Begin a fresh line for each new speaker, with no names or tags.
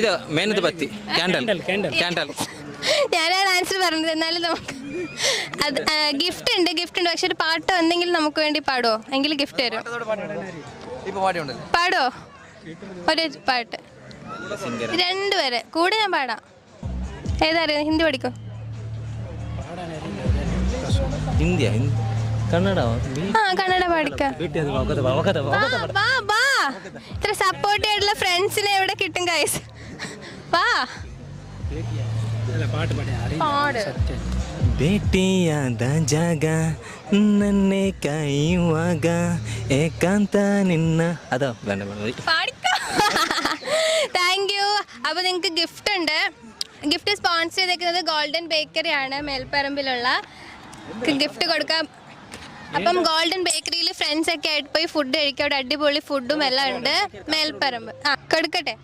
ഇത് മേനത്ത് പത്തി ക്യാൻഡൽ.
ഞാനാണ് ആൻസർ പറഞ്ഞത്. എന്നാലും നമുക്ക് അത് ഗിഫ്റ്റ് ഉണ്ട് പക്ഷെ ഒരു പാട്ടോ എന്തെങ്കിലും നമുക്ക് വേണ്ടി പാടുമോ? എങ്കിലും ഗിഫ്റ്റ് തരും. പാടോ ഒരു പാട്ട്? രണ്ടുപേരെ കൂടെ ഞാൻ പാടാം. ഏതാറിയാം? ഹിന്ദി പഠിക്കോ?
കന്നഡ
പാടിക്കാം. ഇത്ര സപ്പോർട്ട് ആയിട്ടുള്ള ഫ്രണ്ട്സിനെ എവിടെ കിട്ടും ഗൈസ്? വാ
ಭೇಟಿಯಾದ ಜಾಗ ನನ್ನೆ ಕಾಯುವಾಗ ಏಕಾಂತ ನಿನ್ನ അതോ വേണ്ട
പാടിക്കോ. Thank you. അപ്പോൾ നിങ്ങൾക്ക് ഗിഫ്റ്റ് ഉണ്ട്. ഗിഫ്റ്റ് സ്പോൺസർ ചെയ്തേക്കുന്നത് ഗോൾഡൻ ബേക്കറി ആണ്, മേൽപ്പറമ്പിലുള്ള. ഗിഫ്റ്റ് കൊടുക്കാം. അപ്പം ഗോൾഡൻ ബേക്കറിയിൽ ഫ്രണ്ട്സൊക്കെ ആയിട്ട് പോയി ഫുഡ് കഴിക്കാം. അവിടെ അടിപൊളി ഫുഡും എല്ലാം ഉണ്ട്. മേൽപ്പറമ്പ് കൊടുക്കട്ടെ.